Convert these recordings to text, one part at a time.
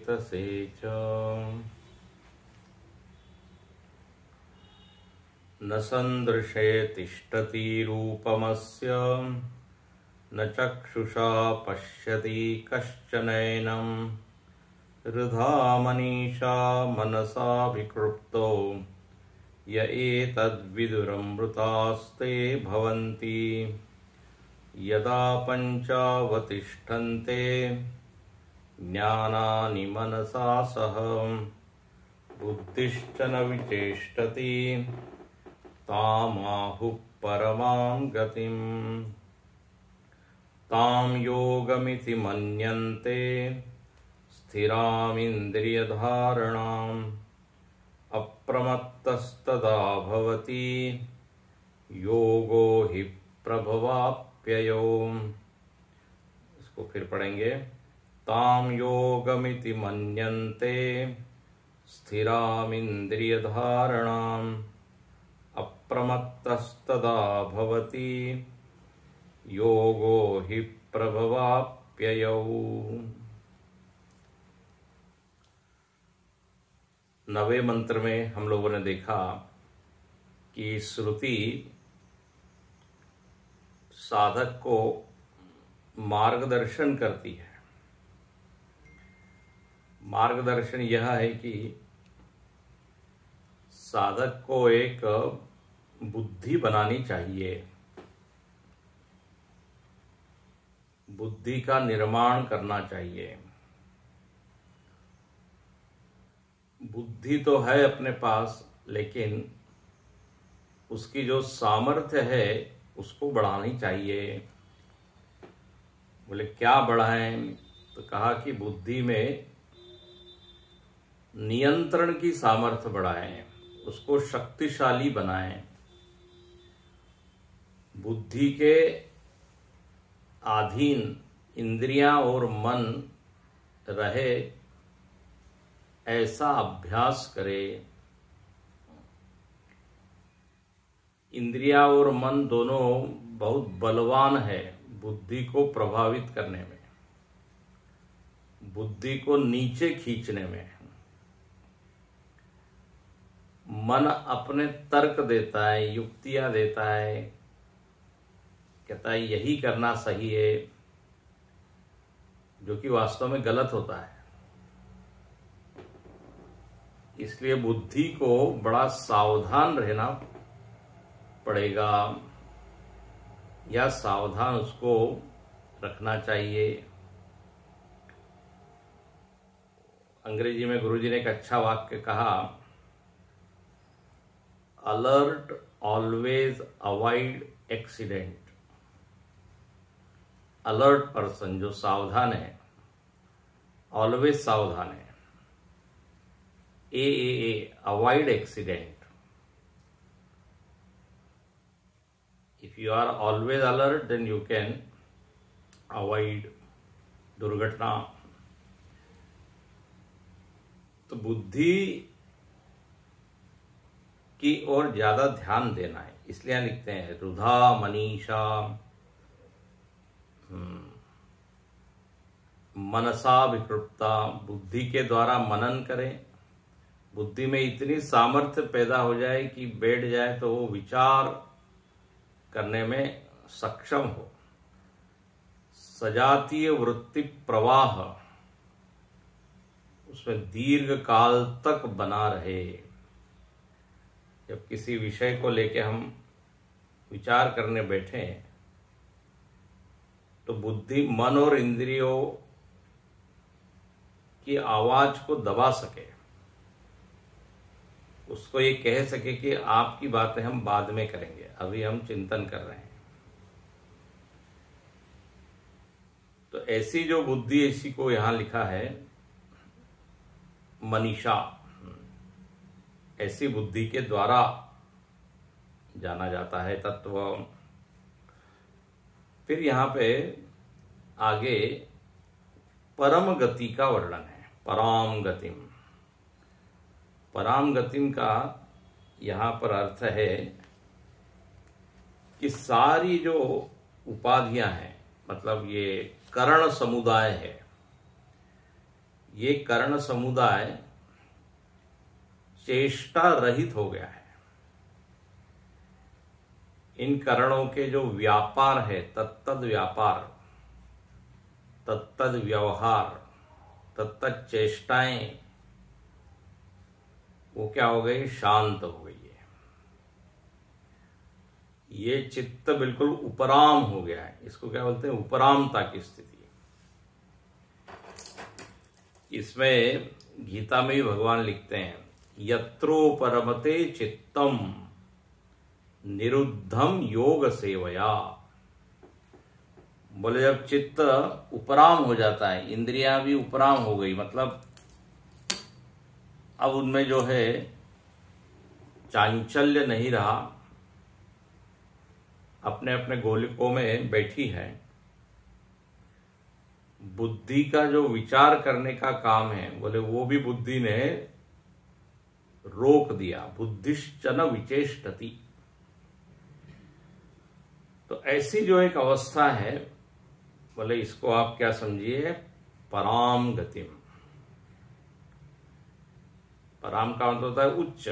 चेतसे च। न सन्दृशे तिष्ठति रूपमस्य न चक्षुषा पश्यति कश्चनैनं हृदा मनीषा मनसा विकृप्तो य एतद्विदुरमृतास्ते भवन्ति। यदा पञ्चावतिष्ठन्ते ज्ञानानि मनसा सह बुद्धिश्च न विचेष्टति तामाहुः परमां गतिम्। तां योगमिति मन्यन्ते स्थिरामिन्द्रियधारणाम् अप्रमत्तस्तदा भवति योगो हि प्रभवाप्ययो। इसको फिर पढ़ेंगे। ताम योगमिति मन्यन्ते स्थिरामिन्द्रियधारणाम् अप्रमत्तस्तदा भवति योगो हि प्रभवाप्ययो। 9वें मंत्र में हम लोगों ने देखा कि श्रुति साधक को मार्गदर्शन करती है। मार्गदर्शन यह है कि साधक को एक बुद्धि बनानी चाहिए, बुद्धि का निर्माण करना चाहिए। बुद्धि तो है अपने पास, लेकिन उसकी जो सामर्थ्य है उसको बढ़ानी चाहिए। बोले क्या बढ़ाएं? तो कहा कि बुद्धि में नियंत्रण की सामर्थ्य बढ़ाएं, उसको शक्तिशाली बनाएं। बुद्धि के अधीन इंद्रियां और मन रहे ऐसा अभ्यास करे। इंद्रियां और मन दोनों बहुत बलवान है बुद्धि को प्रभावित करने में, बुद्धि को नीचे खींचने में। मन अपने तर्क देता है, युक्तियां देता है, कहता है यही करना सही है, जो कि वास्तव में गलत होता है। इसलिए बुद्धि को बड़ा सावधान रहना पड़ेगा, या सावधान उसको रखना चाहिए। अंग्रेजी में गुरुजी ने एक अच्छा वाक्य कहा, alert always avoid accident. Alert person जो सावधान है, ऑलवेज सावधान है। A avoid accident. If you are always alert, then you can avoid दुर्घटना। तो बुद्धि की ओर ज्यादा ध्यान देना है। इसलिए लिखते हैं रुधा मनीषा मनसा विकृप्ता। बुद्धि के द्वारा मनन करें, बुद्धि में इतनी सामर्थ्य पैदा हो जाए कि बैठ जाए तो वो विचार करने में सक्षम हो। सजातीय वृत्ति प्रवाह उसमें दीर्घ काल तक बना रहे। जब किसी विषय को लेके हम विचार करने बैठे तो बुद्धि मन और इंद्रियों की आवाज को दबा सके, उसको ये कह सके कि आपकी बातें हम बाद में करेंगे, अभी हम चिंतन कर रहे हैं। तो ऐसी जो बुद्धि, इसी को यहां लिखा है मनीषा, ऐसी बुद्धि के द्वारा जाना जाता है तत्व। फिर यहां पे आगे परम गति का वर्णन है, पराम गतिम। पराम गतिम का यहां पर अर्थ है कि सारी जो उपाधियां हैं, मतलब ये करण समुदाय है, ये कर्ण समुदाय चेष्टा रहित हो गया है। इन करणों के जो व्यापार है, तत्तद व्यापार, तत्तद व्यवहार, तत्तद चेष्टाएं, वो क्या हो गई? शांत हो गई है। ये चित्त बिल्कुल उपराम हो गया है। इसको क्या बोलते हैं? उपरामता की स्थिति। इसमें गीता में भी भगवान लिखते हैं, यत्रोपरमते चित्तम निरुद्धम योग सेवया। बोले जब चित्त उपराम हो जाता है, इंद्रियां भी उपराम हो गई, मतलब अब उनमें जो है चांचल्य नहीं रहा, अपने अपने गोलिकों में बैठी है। बुद्धि का जो विचार करने का काम है, बोले वो भी बुद्धि ने रोक दिया। बुद्धिश्चन विचेष्टति। तो ऐसी जो एक अवस्था है, बोले इसको आप क्या समझिए? पराम गतिम। पराम का मतलब होता है उच्च।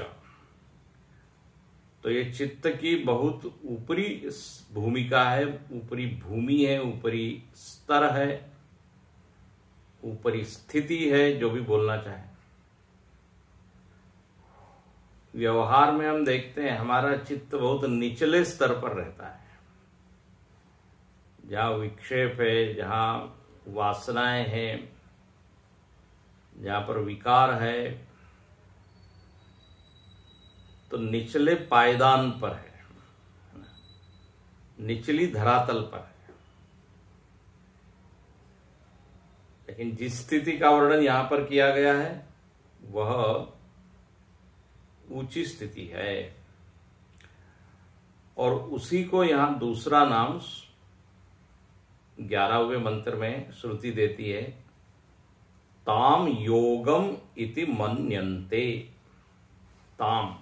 तो ये चित्त की बहुत ऊपरी भूमिका है, ऊपरी भूमि है, ऊपरी स्तर है, ऊपरी स्थिति है, जो भी बोलना चाहे। व्यवहार में हम देखते हैं हमारा चित्त बहुत निचले स्तर पर रहता है, जहां विक्षेप है, जहां वासनाएं हैं, जहां पर विकार है, तो निचले पायदान पर है, निचली धरातल पर है। लेकिन जिस स्थिति का वर्णन यहां पर किया गया है वह ऊंची स्थिति है, और उसी को यहां दूसरा नाम 11वें मंत्र में श्रुति देती है, ताम योगम इति मन्यन्ते। ताम,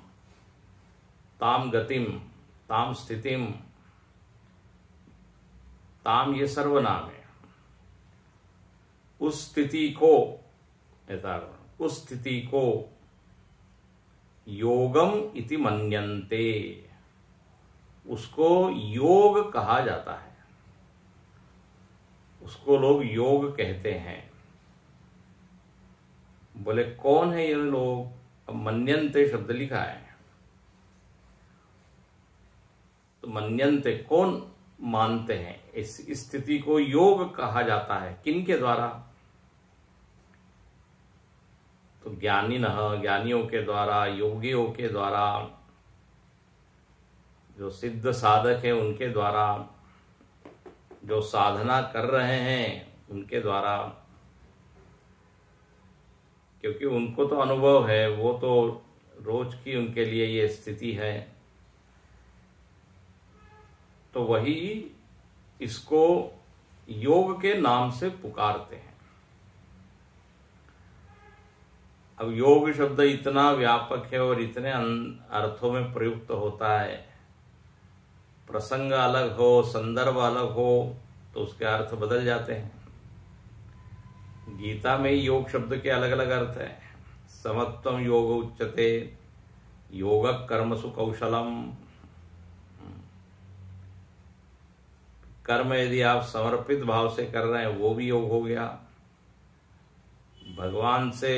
ताम गतिम, ताम स्थितिम। ताम ये सर्वनाम है। उस स्थिति को, उस स्थिति को योगम इति मन्यन्ते, उसको योग कहा जाता है, उसको लोग योग कहते हैं। बोले कौन है ये लोग? अब मन्यन्ते शब्द लिखा है, तो मन्यन्ते कौन मानते हैं? इस स्थिति को योग कहा जाता है। किनके द्वारा? तो ज्ञानियों के द्वारा, योगियों के द्वारा, जो सिद्ध साधक है उनके द्वारा, जो साधना कर रहे हैं उनके द्वारा, क्योंकि उनको तो अनुभव है, वो तो रोज की उनके लिए ये स्थिति है। तो वही इसको योग के नाम से पुकारते हैं। अब योग शब्द इतना व्यापक है और इतने अर्थों में प्रयुक्त होता है, प्रसंग अलग हो, संदर्भ अलग हो, तो उसके अर्थ बदल जाते हैं। गीता में योग शब्द के अलग अलग अर्थ हैं। समत्वम योग उच्यते, योग कर्मसु कौशलम। कर्म यदि आप समर्पित भाव से कर रहे हैं वो भी योग हो गया। भगवान से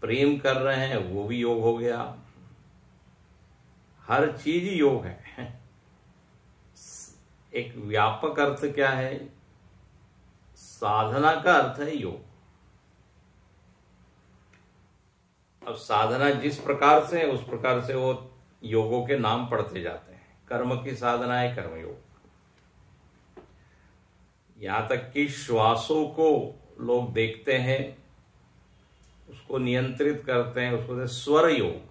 प्रेम कर रहे हैं वो भी योग हो गया। हर चीज योग है। एक व्यापक अर्थ क्या है? साधना का अर्थ है योग। अब साधना जिस प्रकार से है उस प्रकार से वो योगों के नाम पढ़ते जाते हैं। कर्म की साधना है कर्मयोग। यहां तक कि श्वासों को लोग देखते हैं, उसको नियंत्रित करते हैं, उसको स्वर योग।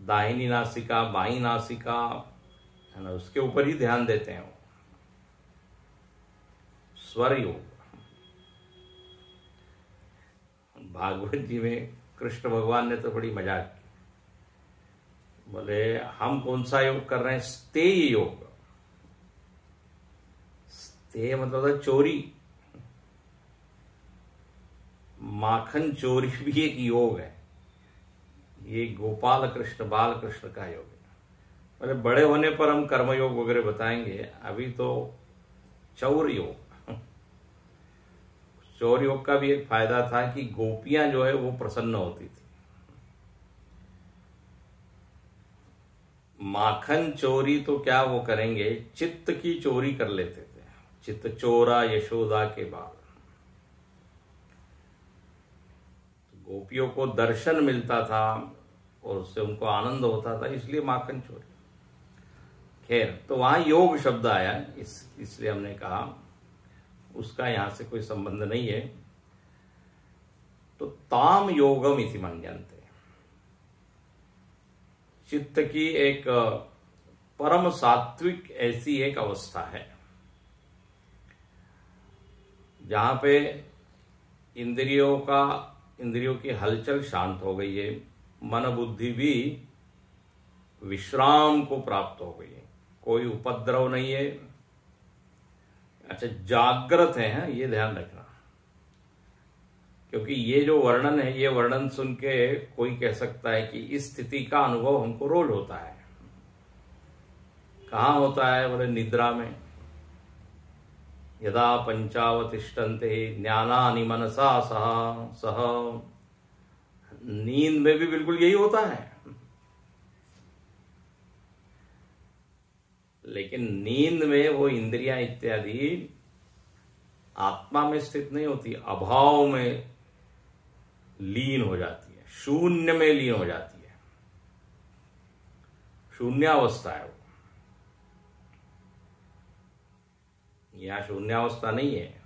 दाहिनी नासिका, बाईं नासिका, है ना, उसके ऊपर ही ध्यान देते हैं वो। स्वर योग। भागवत जी में कृष्ण भगवान ने तो बड़ी मजाक की। बोले हम कौन सा योग कर रहे हैं? स्तेय योग। स्तेय मतलब चोरी। माखन चोरी भी एक योग है। ये गोपाल कृष्ण बाल कृष्ण का योग है। अरे बड़े होने पर हम कर्मयोग वगैरह बताएंगे, अभी तो चौर योग। चौर योग का भी एक फायदा था कि गोपियां जो है वो प्रसन्न होती थी। माखन चोरी तो क्या वो करेंगे, चित्त की चोरी कर लेते थे। चित्त चोरा यशोदा के बाल। गोपियों को दर्शन मिलता था और उससे उनको आनंद होता था, इसलिए माखन चोरी। खैर, तो वहां योग शब्द आया, इसलिए हमने कहा, उसका यहां से कोई संबंध नहीं है। तो ताम योगम इति मन्यन्ते, चित्त की एक परम सात्विक ऐसी एक अवस्था है जहां पे इंद्रियों की हलचल शांत हो गई है, मन बुद्धि भी विश्राम को प्राप्त हो गई है, कोई उपद्रव नहीं है। अच्छा, जागृत है, ये ध्यान रखना, क्योंकि ये जो वर्णन है, ये वर्णन सुन के कोई कह सकता है कि इस स्थिति का अनुभव हमको रोज होता है। कहाँ होता है? बोले निद्रा में। यदा पंचावतिष्ठन्ते ज्ञानानि मनसा सह, नींद में भी बिल्कुल यही होता है। लेकिन नींद में वो इंद्रियां इत्यादि आत्मा में स्थित नहीं होती, अभाव में लीन हो जाती है, शून्य में लीन हो जाती है। शून्यावस्था है वो। यहां शून्यावस्था नहीं है,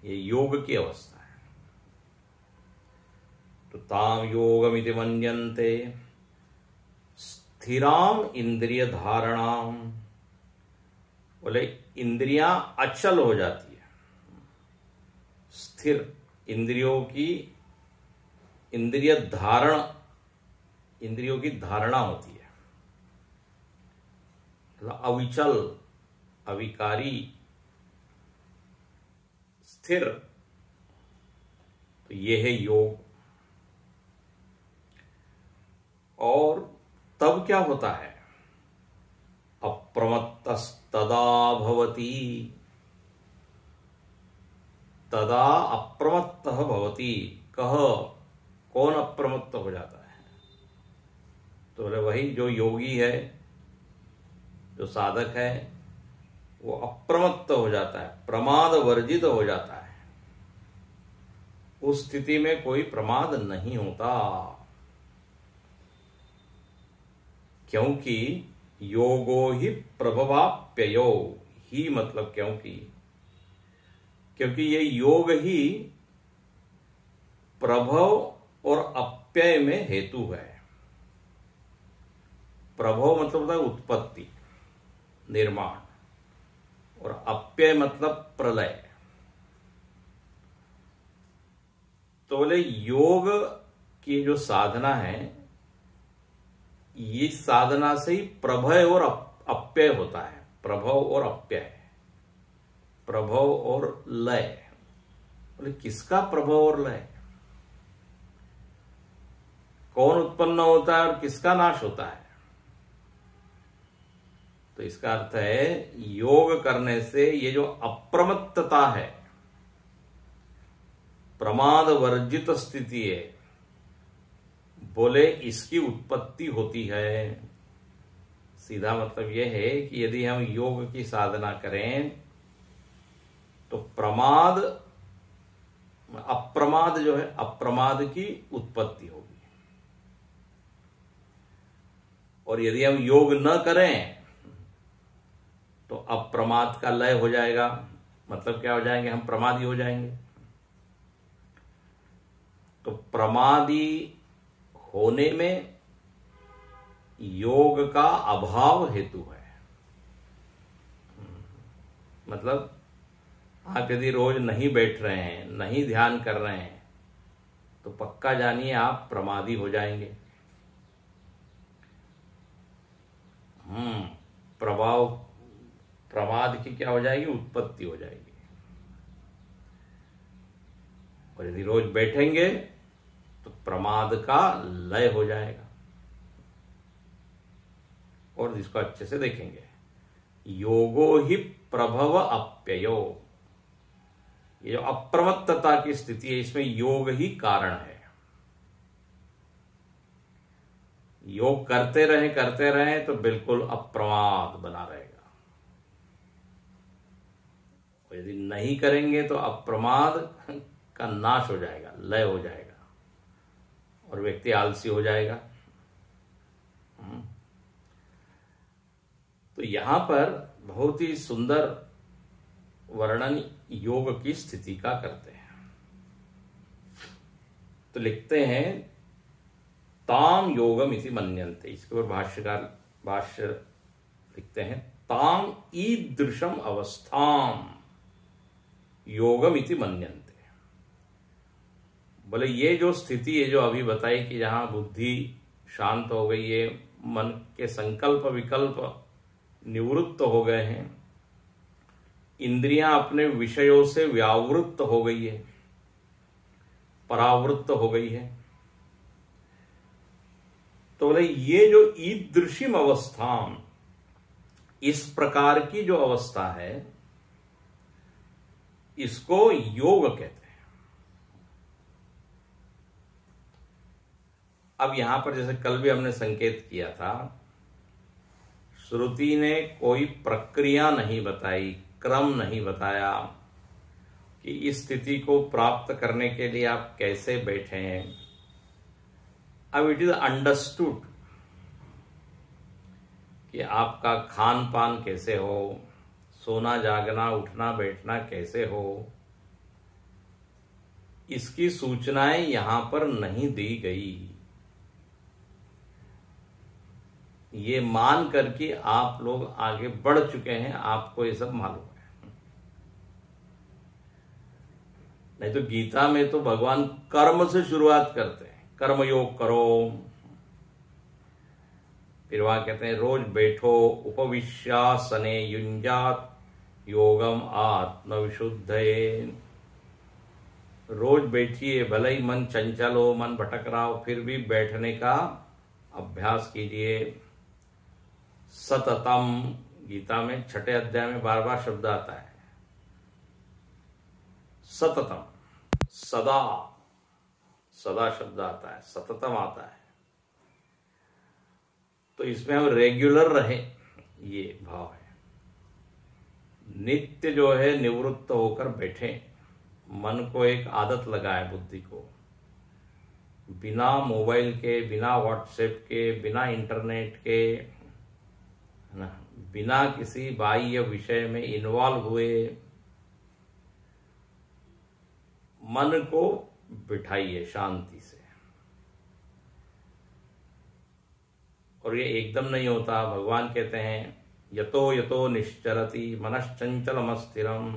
ये योग की अवस्था है। तो ताम योगमिति मन्यन्ते स्थिराम इंद्रिय धारणाम। बोले इंद्रियां अचल हो जाती है, स्थिर इंद्रियों की धारणा होती है, मतलब अविचल, अविकारी, स्थिर। तो ये है योग। और तब क्या होता है? अप्रमत्तस्तदा भवति, तदा अप्रमत्तः भवति। कौन अप्रमत्त हो जाता है? तो बोले वही जो योगी है, जो साधक है, वो अप्रमत्त हो जाता है, प्रमाद वर्जित हो जाता है। उस स्थिति में कोई प्रमाद नहीं होता, क्योंकि योगो ही प्रभवाप्ययो ही, मतलब क्योंकि ये योग ही प्रभव और अप्यय में हेतु है। प्रभव मतलब होता है उत्पत्ति, निर्माण, और अप्यय मतलब प्रलय। तो बोले योग की जो साधना है, ये साधना से ही प्रभय और अप्यय होता है। प्रभव और अप्यय, प्रभव और लय। बोले किसका प्रभव और लय? कौन उत्पन्न होता है और किसका नाश होता है? तो इसका अर्थ है योग करने से ये जो अप्रमत्तता है, प्रमाद वर्जित स्थिति है, बोले इसकी उत्पत्ति होती है। सीधा मतलब यह है कि यदि हम योग की साधना करें तो अप्रमाद जो है, अप्रमाद की उत्पत्ति होगी। और यदि हम योग न करें तो अप्रमाद का लय हो जाएगा। मतलब क्या हो जाएंगे? हम प्रमादी हो जाएंगे। तो प्रमादी होने में योग का अभाव हेतु है। मतलब आप यदि रोज नहीं बैठ रहे हैं, नहीं ध्यान कर रहे हैं, तो पक्का जानिए आप प्रमादी हो जाएंगे। प्रमाद की क्या हो जाएगी? उत्पत्ति हो जाएगी। और यदि रोज बैठेंगे तो प्रमाद का लय हो जाएगा। और इसको अच्छे से देखेंगे, योगो ही प्रभव अप्ययो, ये जो अप्रमत्तता की स्थिति है इसमें योग ही कारण है। योग करते रहें तो बिल्कुल अप्रमाद बना रहेगा, और यदि नहीं करेंगे तो अप्रमाद का नाश हो जाएगा, लय हो जाएगा, और व्यक्ति आलसी हो जाएगा। तो यहां पर बहुत ही सुंदर वर्णन योग की स्थिति का करते हैं। तो लिखते हैं ताम योगम इति मन्यन्ते, इसके ऊपर भाष्य लिखते हैं, ताम ईदृशम अवस्थाम योगम इति मन्यन्ते। बोले ये जो स्थिति है जो अभी बताई कि जहां बुद्धि शांत हो गई है, मन के संकल्प विकल्प निवृत्त हो गए हैं, इंद्रियां अपने विषयों से व्यावृत्त हो गई है, परावृत्त हो गई है, तो बोले ये जो ईदृशिम अवस्था, इस प्रकार की जो अवस्था है इसको योग कहते हैं। अब यहां पर जैसे कल भी हमने संकेत किया था, श्रुति ने कोई प्रक्रिया नहीं बताई, क्रम नहीं बताया कि इस स्थिति को प्राप्त करने के लिए आप कैसे बैठे हैं। अब इट इज अंडरस्टूड कि आपका खान पान कैसे हो, सोना जागना उठना बैठना कैसे हो, इसकी सूचनाएं यहां पर नहीं दी गई। ये मान करके आप लोग आगे बढ़ चुके हैं, आपको ये सब मालूम है। नहीं तो गीता में तो भगवान कर्म से शुरुआत करते हैं, कर्मयोग करो, फिर वहां कहते हैं रोज बैठो, उपविश्यासने युंजात योगम आत्मविशुद्धये। रोज बैठिए, भले ही मन चंचल हो, मन भटक रहा हो, फिर भी बैठने का अभ्यास कीजिए। सततम, गीता में 6 अध्याय में बार बार शब्द आता है, सततम, सदा, सदा शब्द आता है, सततम आता है। तो इसमें हम रेगुलर रहे, ये भाव है। नित्य जो है निवृत्त होकर बैठे, मन को एक आदत लगाए, बुद्धि को, बिना मोबाइल के, बिना व्हाट्सएप के, बिना इंटरनेट के, है ना, बिना किसी बाह्य विषय में इन्वॉल्व हुए मन को बिठाइए शांति से। और ये एकदम नहीं होता। भगवान कहते हैं यतो यतो निश्चरति मनश्चंचलमस्थिरम,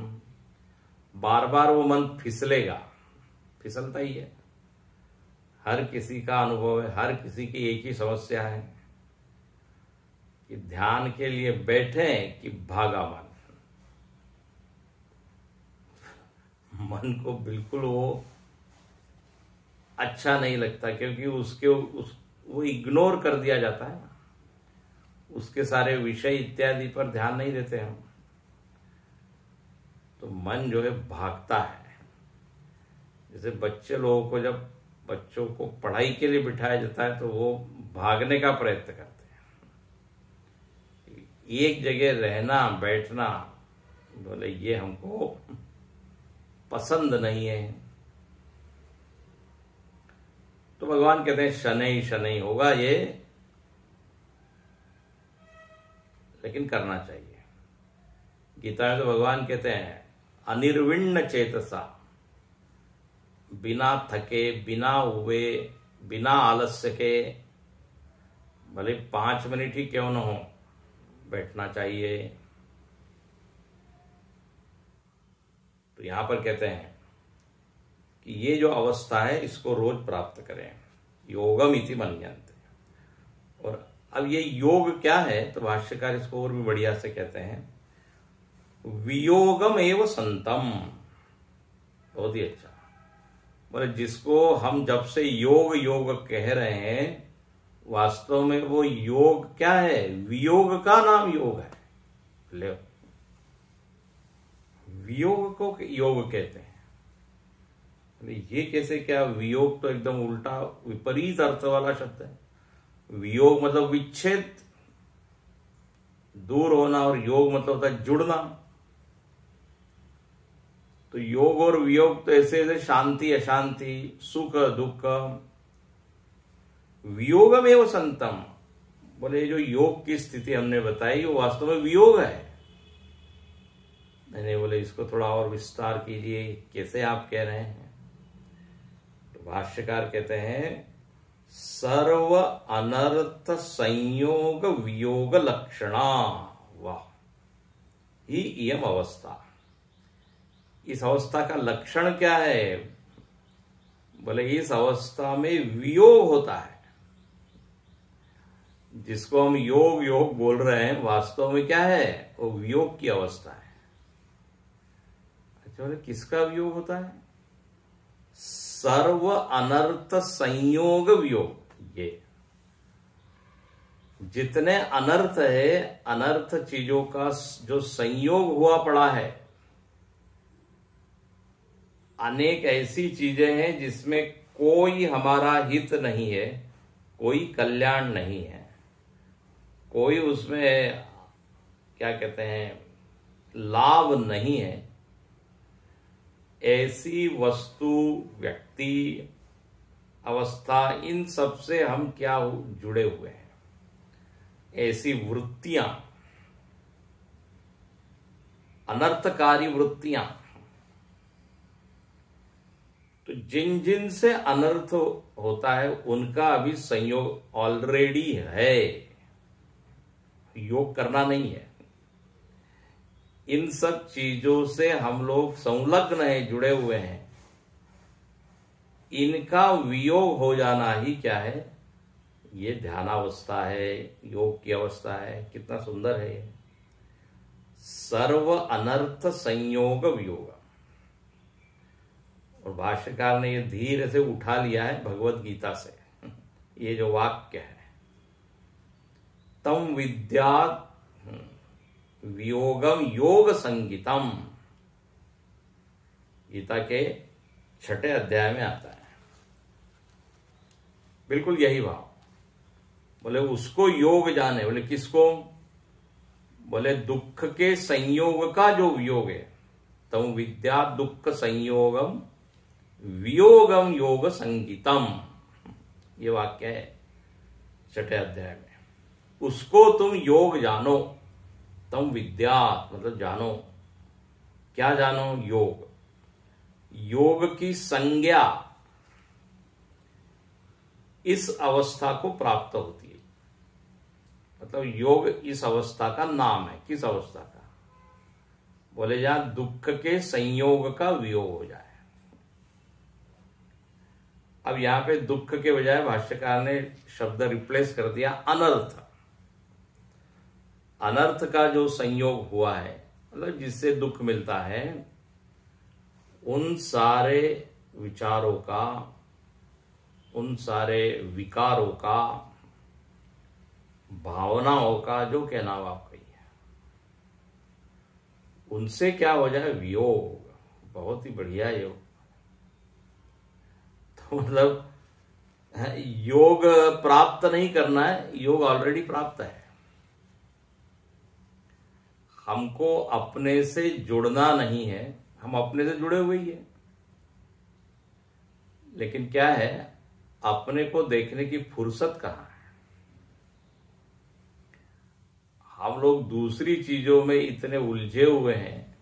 बार बार वो मन फिसलेगा, फिसलता ही है। हर किसी का अनुभव है, हर किसी की एक ही समस्या है कि ध्यान के लिए बैठे कि भागा मन को बिल्कुल वो अच्छा नहीं लगता, क्योंकि वो इग्नोर कर दिया जाता है, उसके सारे विषय इत्यादि पर ध्यान नहीं देते हम, तो मन जो है भागता है। जैसे बच्चे लोगों को, जब बच्चों को पढ़ाई के लिए बिठाया जाता है तो वो भागने का प्रयत्न करते हैं, एक जगह रहना बैठना, बोले ये हमको पसंद नहीं है। तो भगवान कहते हैं शनै शनै होगा ये, लेकिन करना चाहिए। गीता में तो भगवान कहते हैं अनिर्विण्ण चेतसा, बिना थके, बिना उबे, बिना आलस्य के, भले 5 मिनट ही क्यों न हो, बैठना चाहिए। तो यहां पर कहते हैं कि ये जो अवस्था है इसको रोज प्राप्त करें, योगम इति मन्यन्ते। और अब ये योग क्या है, तो भाष्यकार इसको और भी बढ़िया से कहते हैं वियोगम एव संतम। बहुत ही अच्छा, बोले जिसको हम जब से योग योग कह रहे हैं, वास्तव में वो योग क्या है? वियोग का नाम योग है। ले, वियोग को योग कहते हैं। ये कैसे? क्या वियोग तो एकदम उल्टा विपरीत अर्थ वाला शब्द है। वियोग मतलब विच्छेद, दूर होना, और योग मतलब होता है जुड़ना। तो योग और वियोग तो ऐसे ऐसे शांति अशांति, सुख दुख। वियोगमेव संतम, बोले जो योग की स्थिति हमने बताई वो वास्तव में वियोग है। नहीं, बोले इसको थोड़ा और विस्तार कीजिए, कैसे आप कह रहे हैं? तो भाष्यकार कहते हैं सर्व अनर्थ संयोग वियोग लक्षणा। वाह, ही इयम अवस्था। इस अवस्था का लक्षण क्या है? बोले इस अवस्था में वियोग होता है। जिसको हम योग योग बोल रहे हैं, वास्तव में क्या है? वो वियोग की अवस्था है। अच्छा, बोले किसका वियोग होता है? सर्व अनर्थ संयोग वियोग। ये जितने अनर्थ है, अनर्थ चीजों का जो संयोग हुआ पड़ा है, अनेक ऐसी चीजें हैं जिसमें कोई हमारा हित नहीं है, कोई कल्याण नहीं है, कोई उसमें क्या कहते हैं लाभ नहीं है। ऐसी वस्तु, व्यक्ति, अवस्था, इन सब से हम क्या जुड़े हुए हैं? ऐसी वृत्तियां, अनर्थकारी वृत्तियां। तो जिन जिन से अनर्थ होता है उनका अभी संयोग ऑलरेडी है, योग करना नहीं है। इन सब चीजों से हम लोग संलग्न है, जुड़े हुए हैं। इनका वियोग हो जाना ही क्या है? ये ध्यानावस्था है, योग की अवस्था है। कितना सुंदर है ये। सर्व अनर्थ संयोग वियोग। और भाष्यकार ने ये धीरे से उठा लिया है भगवत गीता से। ये जो वाक्य है, तम विद्यात् वियोगम योग संगीतम, गीता के 6 अध्याय में आता है। बिल्कुल यही भाव। बोले उसको योग जाने। बोले किसको? बोले दुख के संयोग का जो वियोग है। तम विद्या दुख संयोगम वियोगम योग संगीतम, ये वाक्य है 6 अध्याय में। उसको तुम योग जानो। तम विद्या मतलब जानो। क्या जानो? योग। योग की संज्ञा इस अवस्था को प्राप्त होती है। मतलब योग इस अवस्था का नाम है। किस अवस्था का? बोले जहां दुख के संयोग का वियोग हो जाए। अब यहां पे दुख के बजाय भाष्यकार ने शब्द रिप्लेस कर दिया अनर्थ। अनर्थ का जो संयोग हुआ है, मतलब जिससे दुख मिलता है, उन सारे विचारों का, उन सारे विकारों का, भावनाओं का, जो कहना हो आप कहिए, उनसे क्या हो जाए? वियोग। बहुत ही बढ़िया योग। तो मतलब योग प्राप्त नहीं करना है, योग ऑलरेडी प्राप्त है। हमको अपने से जुड़ना नहीं है, हम अपने से जुड़े हुए ही हैं। लेकिन क्या है, अपने को देखने की फुर्सत कहां है? हम लोग दूसरी चीजों में इतने उलझे हुए हैं,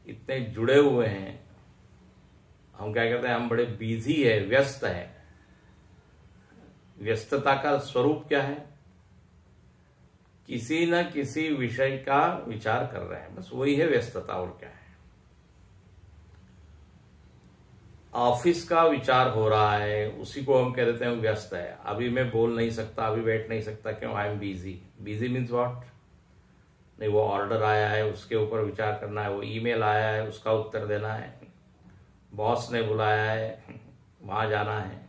इतने जुड़े हुए हैं। हम क्या कहते हैं, हम बड़े बिजी है, व्यस्त है। व्यस्तता का स्वरूप क्या है? किसी न किसी विषय का विचार कर रहे हैं, बस वही है व्यस्तता। और क्या है? ऑफिस का विचार हो रहा है, उसी को हम कह देते हैं व्यस्त है। अभी मैं बोल नहीं सकता, अभी बैठ नहीं सकता, क्यों? I am busy. Busy means what? नहीं, वो ऑर्डर आया है, उसके ऊपर विचार करना है। वो ईमेल आया है, उसका उत्तर देना है। बॉस ने बुलाया है, वहां जाना है,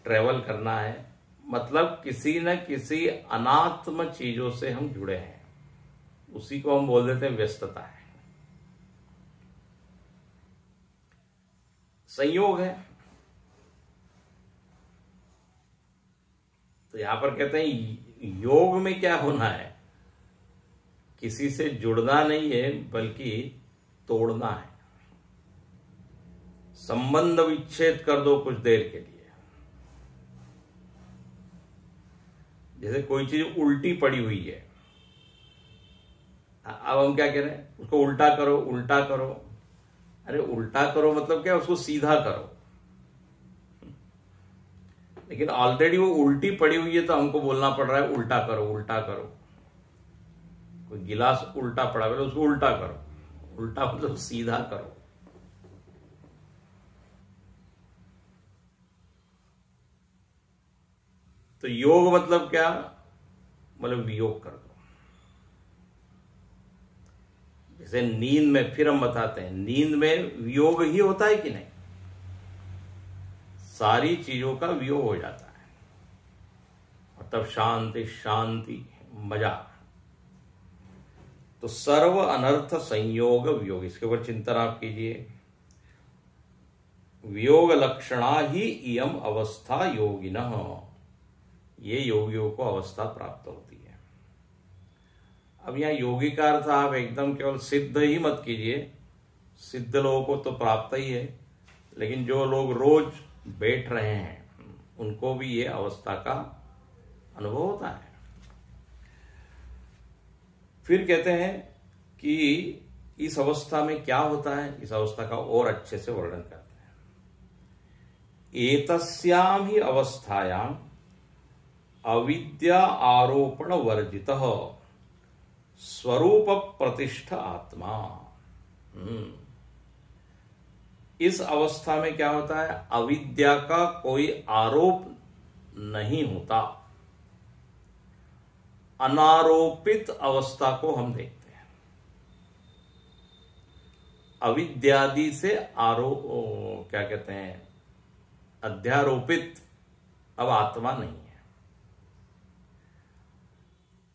ट्रेवल करना है, मतलब किसी न किसी अनात्म चीजों से हम जुड़े हैं, उसी को हम बोल देते हैं व्यस्तता है, संयोग है। तो यहां पर कहते हैं योग में क्या होना है, किसी से जुड़ना नहीं है बल्कि तोड़ना है। संबंध विच्छेद कर दो कुछ देर के लिए। जैसे कोई चीज उल्टी पड़ी हुई है, अब हम क्या कह रहे हैं, उसको उल्टा करो उल्टा करो। अरे उल्टा करो मतलब क्या, उसको सीधा करो। लेकिन ऑलरेडी वो उल्टी पड़ी हुई है तो हमको बोलना पड़ रहा है उल्टा करो उल्टा करो। कोई गिलास उल्टा पड़ा है तो उसको उल्टा करो, उल्टा मतलब सीधा करो। तो योग मतलब क्या, मतलब वियोग कर दो। जैसे नींद में, फिर हम बताते हैं, नींद में वियोग ही होता है कि नहीं, सारी चीजों का वियोग हो जाता है और तब शांति शांति मजा। तो सर्व अनर्थ संयोग वियोग, इसके ऊपर चिंतन आप कीजिए। वियोग लक्षणा ही इयम अवस्था योगिनः, ये योगियों को अवस्था प्राप्त होती है। अब यहां योगी का अर्थ आप एकदम केवल सिद्ध ही मत कीजिए, सिद्ध लोगों को तो प्राप्त ही है, लेकिन जो लोग रोज बैठ रहे हैं उनको भी ये अवस्था का अनुभव होता है। फिर कहते हैं कि इस अवस्था में क्या होता है, इस अवस्था का और अच्छे से वर्णन करते हैं। एतस्याम ही अवस्थायाम अविद्या आरोपण वर्जितः स्वरूप प्रतिष्ठ आत्मा। इस अवस्था में क्या होता है, अविद्या का कोई आरोप नहीं होता, अनारोपित अवस्था को हम देखते हैं। अविद्यादि से क्या कहते हैं, अध्यारोपित अब आत्मा नहीं है।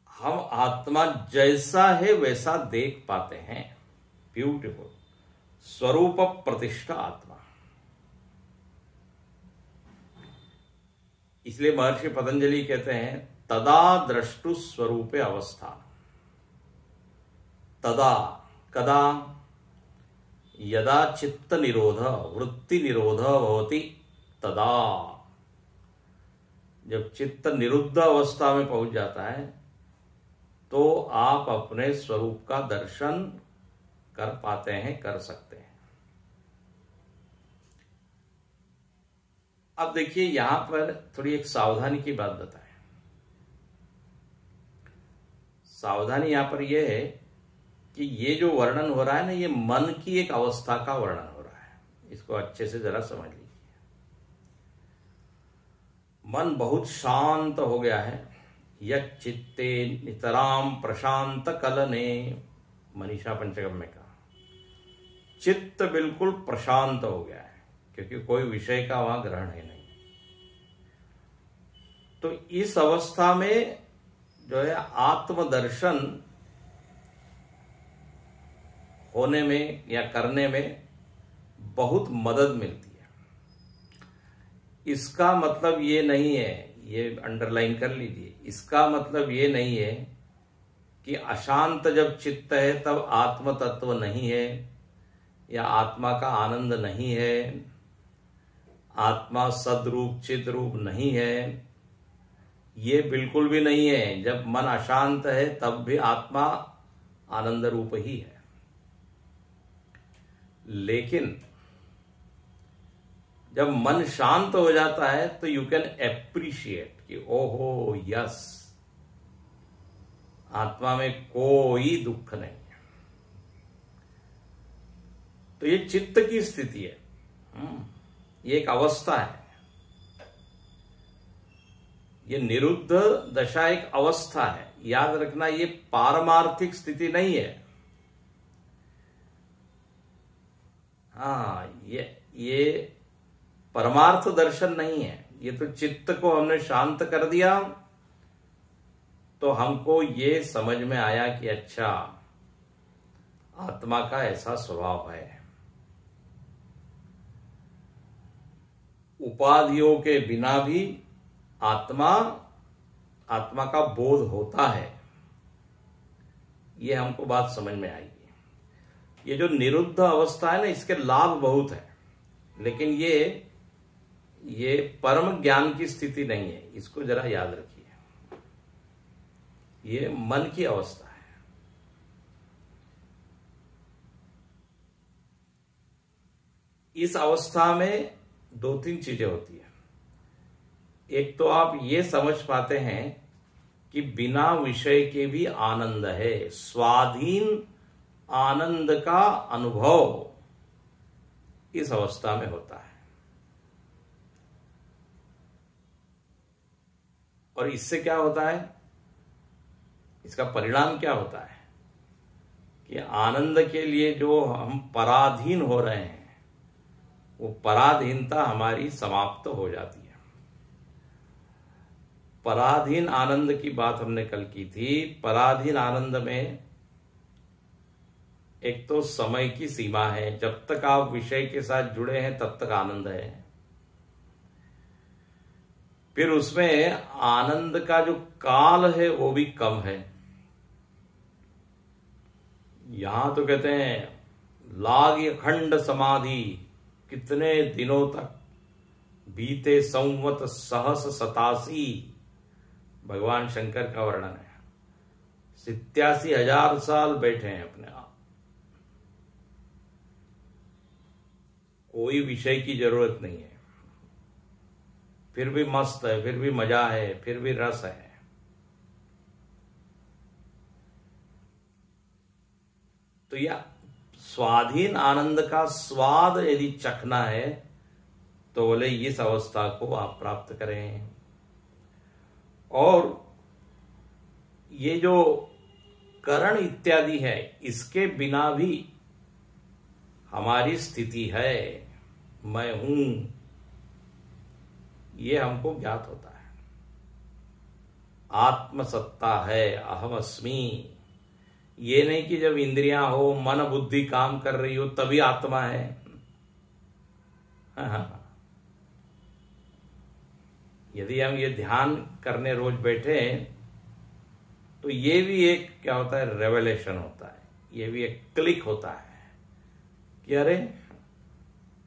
हम आत्मा जैसा है वैसा देख पाते हैं। ब्यूटीफुल, स्वरूप प्रतिष्ठा आत्मा। इसलिए महर्षि पतंजलि कहते हैं तदा द्रष्टु स्वरूपे अवस्था। तदा कदा, यदा चित्त निरोध वृत्ति निरोध भवति तदा, जब चित्त निरुद्ध अवस्था में पहुंच जाता है तो आप अपने स्वरूप का दर्शन कर पाते हैं, कर सकते हैं। अब देखिए यहां पर थोड़ी एक सावधानी की बात बताएं। सावधानी यहां पर यह है कि ये जो वर्णन हो रहा है ना, ये मन की एक अवस्था का वर्णन हो रहा है। इसको अच्छे से जरा समझ लीजिए। मन बहुत शांत हो गया है, यच्चित्ते नितराम प्रशांत कलने, मनीषा पंचकम में कहा। चित्त बिल्कुल प्रशांत हो गया है क्योंकि कोई विषय का वहां ग्रहण है नहीं। तो इस अवस्था में जो है आत्मदर्शन होने में या करने में बहुत मदद मिलती है। इसका मतलब ये नहीं है, ये अंडरलाइन कर लीजिए, इसका मतलब ये नहीं है कि अशांत जब चित्त है तब आत्म तत्व नहीं है या आत्मा का आनंद नहीं है, आत्मा सदरूप चित रूप नहीं है। ये बिल्कुल भी नहीं है। जब मन अशांत है तब भी आत्मा आनंद रूप ही है। लेकिन जब मन शांत हो जाता है तो यू कैन एप्रिशिएट कि ओहो यस, आत्मा में कोई दुख नहीं है। तो ये चित्त की स्थिति है, ये एक अवस्था है। ये निरुद्ध दशा एक अवस्था है, याद रखना। ये पारमार्थिक स्थिति नहीं है। हाँ, ये परमार्थ दर्शन नहीं है, ये तो चित्त को हमने शांत कर दिया तो हमको ये समझ में आया कि अच्छा, आत्मा का ऐसा स्वभाव है। उपाधियों के बिना भी आत्मा का बोध होता है, ये हमको बात समझ में आएगी। ये जो निरुद्ध अवस्था है ना, इसके लाभ बहुत है, लेकिन ये परम ज्ञान की स्थिति नहीं है, इसको जरा याद रखिए। ये मन की अवस्था है। इस अवस्था में दो तीन चीजें होती है। एक तो आप ये समझ पाते हैं कि बिना विषय के भी आनंद है, स्वाधीन आनंद का अनुभव इस अवस्था में होता है। और इससे क्या होता है, इसका परिणाम क्या होता है कि आनंद के लिए जो हम पराधीन हो रहे हैं, वो पराधीनता हमारी समाप्त हो जाती है। पराधीन आनंद की बात हमने कल की थी। पराधीन आनंद में एक तो समय की सीमा है, जब तक आप विषय के साथ जुड़े हैं तब तक आनंद है। फिर उसमें आनंद का जो काल है वो भी कम है। यहां तो कहते हैं लाग अखंड समाधि, कितने दिनों तक, बीते संवत सहस 87, भगवान शंकर का वर्णन है। 87,000 साल बैठे हैं अपने आप, कोई विषय की जरूरत नहीं है, फिर भी मस्त है, फिर भी मजा है, फिर भी रस है। तो यह स्वाधीन आनंद का स्वाद यदि चखना है तो बोले इस अवस्था को आप प्राप्त करें। और ये जो करण इत्यादि है, इसके बिना भी हमारी स्थिति है, मैं हूं, ये हमको ज्ञात होता है। आत्मसत्ता है, अहम अस्मि। ये नहीं कि जब इंद्रियां हो, मन बुद्धि काम कर रही हो तभी आत्मा है। हाँ। यदि हम ये ध्यान करने रोज बैठे तो ये भी एक क्या होता है, रेवलेशन होता है, ये भी एक क्लिक होता है कि अरे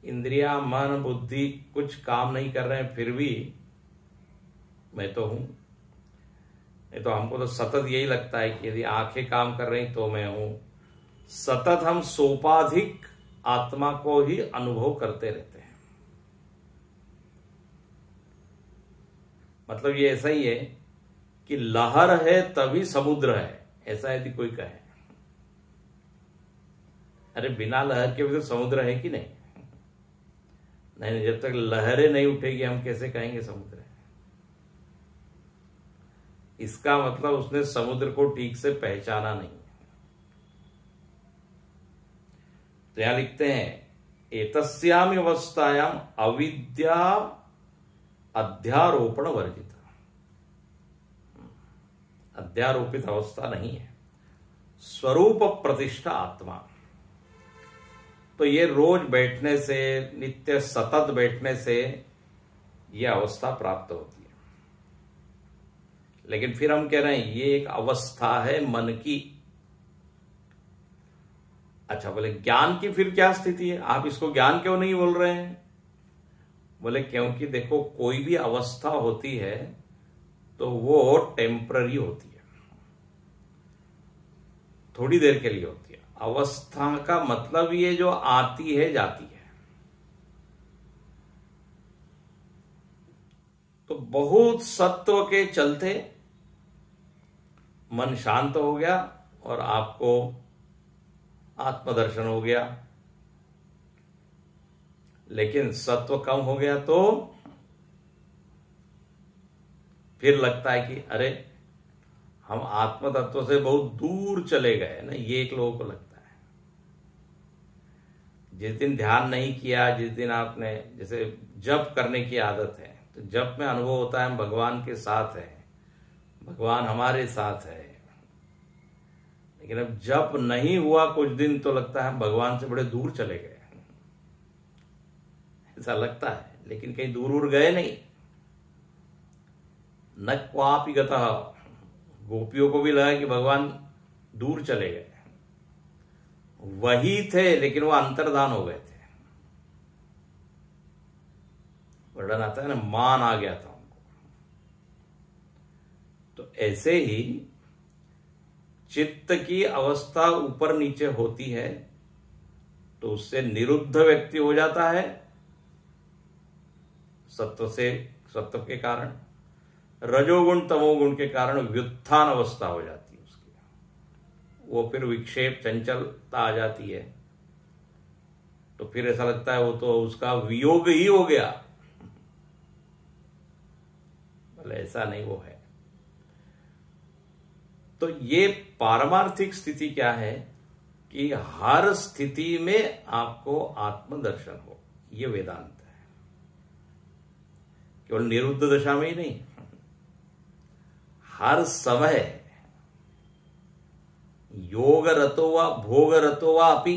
इंद्रियां मन बुद्धि कुछ काम नहीं कर रहे हैं, फिर भी मैं तो हूं। नहीं तो हमको तो सतत यही लगता है कि यदि आंखें काम कर रही तो मैं हूं। सतत हम सोपाधिक आत्मा को ही अनुभव करते रहते हैं। मतलब ये ऐसा ही है कि लहर है तभी समुद्र है, ऐसा यदि कोई कहे, अरे बिना लहर के भी तो समुद्र है कि नहीं? नहीं, जब तक लहरें नहीं उठेगी हम कैसे कहेंगे समुद्र है? इसका मतलब उसने समुद्र को ठीक से पहचाना नहीं। तो यहां लिखते हैं एतस्याम अवस्थायाम अविद्या अध्यारोपण वर्जित। अध्यारोपित अवस्था नहीं है, स्वरूप प्रतिष्ठा आत्मा। तो ये रोज बैठने से, नित्य सतत बैठने से यह अवस्था प्राप्त होती है। लेकिन फिर हम कह रहे हैं ये एक अवस्था है मन की। अच्छा, बोले ज्ञान की फिर क्या स्थिति है? आप इसको ज्ञान क्यों नहीं बोल रहे हैं? बोले क्योंकि देखो, कोई भी अवस्था होती है तो वो टेम्पररी होती है, थोड़ी देर के लिए होती है। अवस्था का मतलब ये जो आती है जाती है। तो बहुत सत्व के चलते मन शांत हो गया और आपको आत्मदर्शन हो गया। लेकिन सत्व कम हो गया तो फिर लगता है कि अरे हम आत्म तत्व से बहुत दूर चले गए ना, ये एक लोगों को लगता है। जिस दिन ध्यान नहीं किया, जिस दिन आपने जैसे जप करने की आदत है, तो जप में अनुभव होता है हम भगवान के साथ है, भगवान हमारे साथ है। लेकिन अब जप नहीं हुआ कुछ दिन तो लगता है हम भगवान से बड़े दूर चले गए, ऐसा लगता है। लेकिन कहीं दूर गए नहीं। न क्वापि गतः, गोपियों को भी लगा कि भगवान दूर चले गए, वही थे लेकिन वो अंतर्धान हो गए थे। वर्णन आता है ना, मान आ गया था उनको। तो ऐसे ही चित्त की अवस्था ऊपर नीचे होती है तो उससे निरुद्ध व्यक्ति हो जाता है सत्व के कारण। रजोगुण तमोगुण के कारण व्युत्थान अवस्था हो जाती है उसकी, वो फिर विक्षेप चंचलता आ जाती है। तो फिर ऐसा लगता है वो तो उसका वियोग ही हो गया, भले ऐसा नहीं वो है। तो ये पारमार्थिक स्थिति क्या है कि हर स्थिति में आपको आत्मदर्शन हो, ये वेदांत है। केवल निरुद्ध दशा में ही नहीं, हर समय योग रतो व भोग रतो व अपि,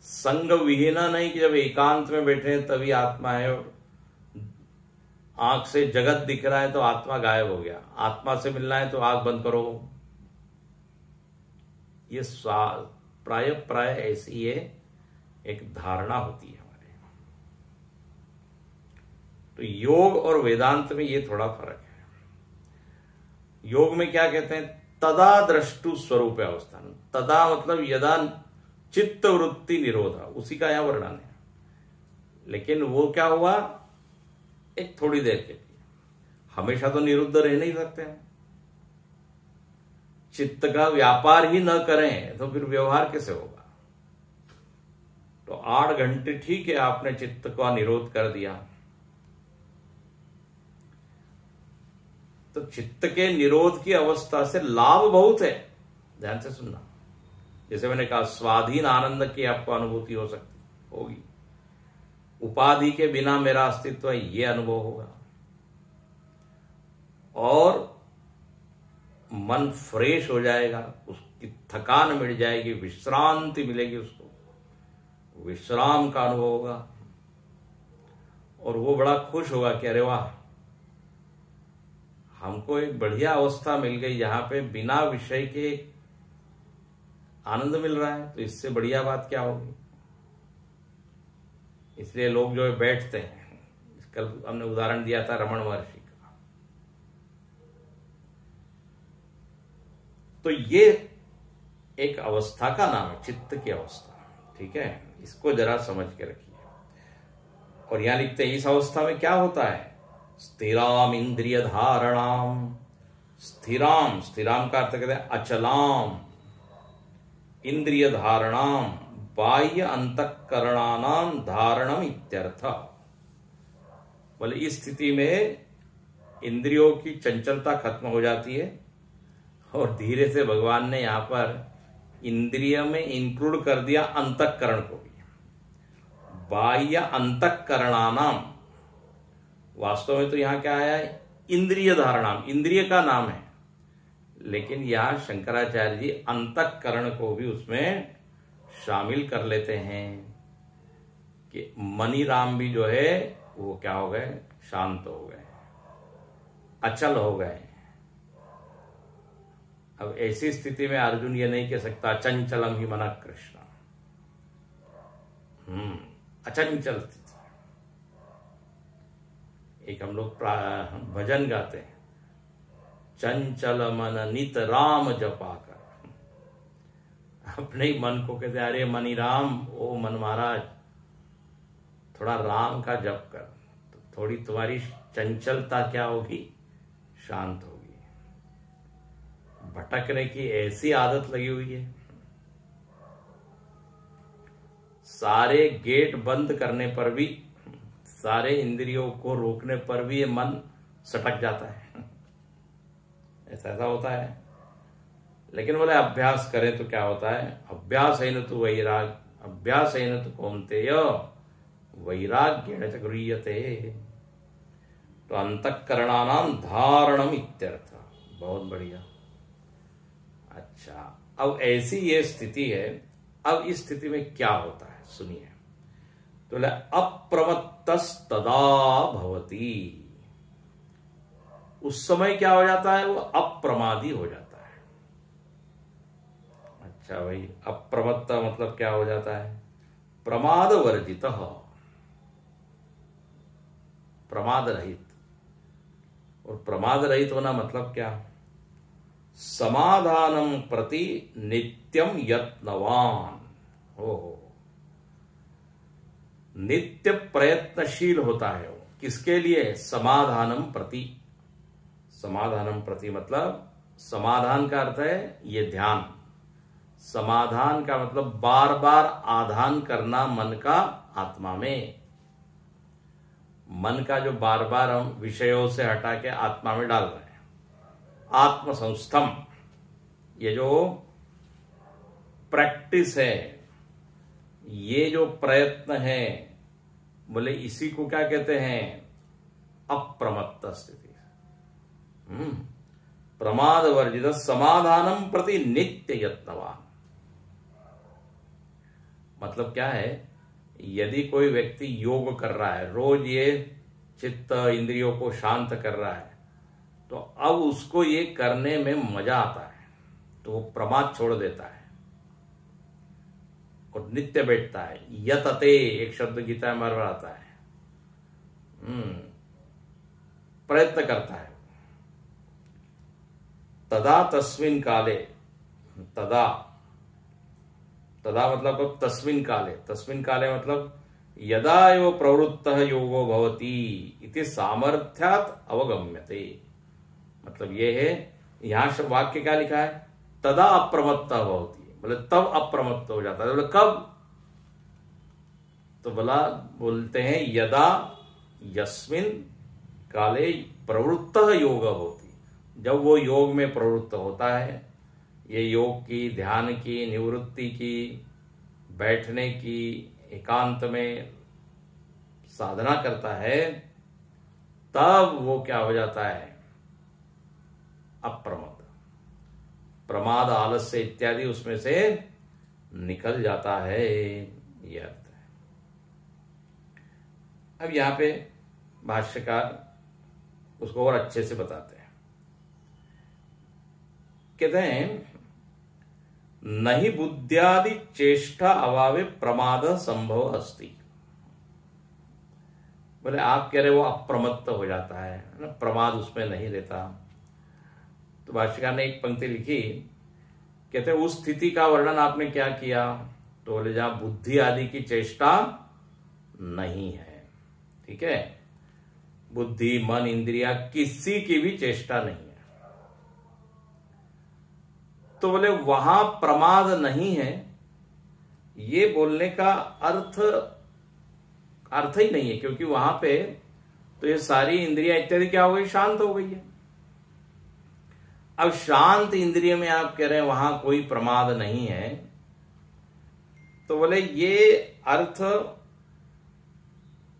संग विहीना नहीं कि जब एकांत में बैठे तभी आत्मा है और आंख से जगत दिख रहा है तो आत्मा गायब हो गया, आत्मा से मिलना है तो आंख बंद करो। ये प्राय ऐसी है एक धारणा होती है हमारे। तो योग और वेदांत में ये थोड़ा फर्क है। योग में क्या कहते हैं, तदा द्रष्टु स्वरूप अवस्थान। तदा मतलब यदा चित्त वृत्ति निरोधा, उसी का यहां वर्णन है। लेकिन वो क्या हुआ, एक थोड़ी देर के लिए, हमेशा तो निरुद्ध रह नहीं सकते हैं। चित्त का व्यापार ही न करें तो फिर व्यवहार कैसे होगा। तो 8 घंटे ठीक है, आपने चित्त का निरोध कर दिया, तो चित्त के निरोध की अवस्था से लाभ बहुत है, ध्यान से सुनना। जैसे मैंने कहा, स्वाधीन आनंद की आपको अनुभूति हो सकती होगी, उपाधि के बिना मेरा अस्तित्व है, ये अनुभव होगा, और मन फ्रेश हो जाएगा, उसकी थकान मिट जाएगी, विश्रांति मिलेगी, उसको विश्राम का अनुभव होगा। और वो बड़ा खुश होगा कि अरे वाह, हमको एक बढ़िया अवस्था मिल गई जहां पे बिना विषय के आनंद मिल रहा है, तो इससे बढ़िया बात क्या होगी। इसलिए लोग जो है बैठते हैं, कल हमने उदाहरण दिया था रमण महर्षि का। तो ये एक अवस्था का नाम है, चित्त की अवस्था, ठीक है। इसको जरा समझ के रखिए। और यहां लिखते हैं इस अवस्था में क्या होता है, स्थिराम इंद्रिय धारणाम। स्थिराम, स्थिराम का अर्थ कहते हैं अचलाम, इंद्रिय धारणाम बाह्य अंतःकरणानाम धारणम इत्यर्थ। बोले इस स्थिति में इंद्रियों की चंचलता खत्म हो जाती है, और धीरे से भगवान ने यहां पर इंद्रिय में इंक्लूड कर दिया अंतःकरण को भी। बाह्य अंतःकरणानाम, वास्तव में तो यहां क्या आया है, इंद्रिय धारणाम, इंद्रिय का नाम है, लेकिन यहां शंकराचार्य जी अंतःकरण को भी उसमें शामिल कर लेते हैं कि मनीराम भी जो है वो क्या हो गए, शांत हो गए, अचल हो गए। अब ऐसी स्थिति में अर्जुन ये नहीं कह सकता चंचलम ही मना कृष्ण, अचंचल स्थिति। एक हम लोग भजन गाते हैं, चंचल मन नित राम जपा कर। अपने ही मन को कहते अरे मनी राम, ओ मन महाराज थोड़ा राम का जप कर, तो थोड़ी तुम्हारी चंचलता क्या होगी, शांत होगी। भटकने की ऐसी आदत लगी हुई है, सारे गेट बंद करने पर भी, सारे इंद्रियों को रोकने पर भी ये मन सटक जाता है, ऐसा होता है। लेकिन बोले अभ्यास करें तो क्या होता है, अभ्यास है न तो वैराग, अभ्यास है न तो कौन्तेय वैराग्येण च गृह्यते। तो अंतःकरणानां धारणम इत्यर्थ। बहुत बढ़िया। अच्छा, अब ऐसी ये स्थिति है। अब इस स्थिति में क्या होता है सुनिए। तो बोले अप्रमत्तस्तदा भवति। उस समय क्या हो जाता है, वो अप्रमादी हो जाता है। अच्छा भाई, अप्रमत्त मतलब क्या हो जाता है, प्रमाद वर्जित, प्रमाद रहित। और प्रमाद रहित होना मतलब क्या, समाधानम प्रति नित्यम यत्नवान हो, नित्य प्रयत्नशील होता है वो। किसके लिए, समाधानम प्रति। समाधानम प्रति मतलब समाधान का अर्थ है ये ध्यान। समाधान का मतलब बार बार आधान करना मन का आत्मा में। मन का जो बार बार हम विषयों से हटा के आत्मा में डाल रहे हैं, आत्मसंस्थम, ये जो प्रैक्टिस है, ये जो प्रयत्न है, बोले इसी को क्या कहते हैं, अप्रमत्त स्थिति। प्रमाद वर्जित समाधानम प्रति नित्य यत्नवान। मतलब क्या है, यदि कोई व्यक्ति योग कर रहा है, रोज ये चित्त इंद्रियों को शांत कर रहा है, तो अब उसको ये करने में मजा आता है, तो वो प्रमाद छोड़ देता है और नित्य बैठता है। यतते एक शब्द गीता में आता है, प्रयत्न करता है। तदा तस्मिन काले, तदा, तदा मतलब कब, तस्मिन काले। तस्मिन काले मतलब यदा एव प्रवृत्तः योगो भवति इति सामर्थ्यात् अवगम्यते। मतलब ये है, यहां वाक्य क्या लिखा है, तदा अप्रमत्तः भवति, बोले तब अप्रमत्त हो जाता है। बोले कब, तो बोला बोलते हैं यदा यस्मिन काले प्रवृत्तः योग होती, जब वो योग में प्रवृत्त होता है। ये योग की, ध्यान की, निवृत्ति की, बैठने की, एकांत में साधना करता है, तब वो क्या हो जाता है, अप्रमत्त। प्रमाद, आलस्य इत्यादि उसमें से निकल जाता है, ये अर्थ है। अब यहां पे भाष्यकार उसको और अच्छे से बताते हैं। कहते हैं नहीं बुद्ध्यादि चेष्टा अभावे प्रमाद संभव अस्ति। बोले आप कह रहे वो अप्रमत्त हो जाता है ना, प्रमाद उसमें नहीं रहता। तो भाष्यकार ने एक पंक्ति लिखी, कहते हैं उस स्थिति का वर्णन आपने क्या किया, तो बोले जहां बुद्धि आदि की चेष्टा नहीं है। ठीक है, बुद्धि, मन, इंद्रिया किसी की भी चेष्टा नहीं है, तो बोले वहां प्रमाद नहीं है। ये बोलने का अर्थ ही नहीं है, क्योंकि वहां पे तो ये सारी इंद्रियां इत्यादि क्या हो गई, शांत हो गई है। अब शांत इंद्रिय में आप कह रहे हैं वहां कोई प्रमाद नहीं है, तो बोले ये अर्थ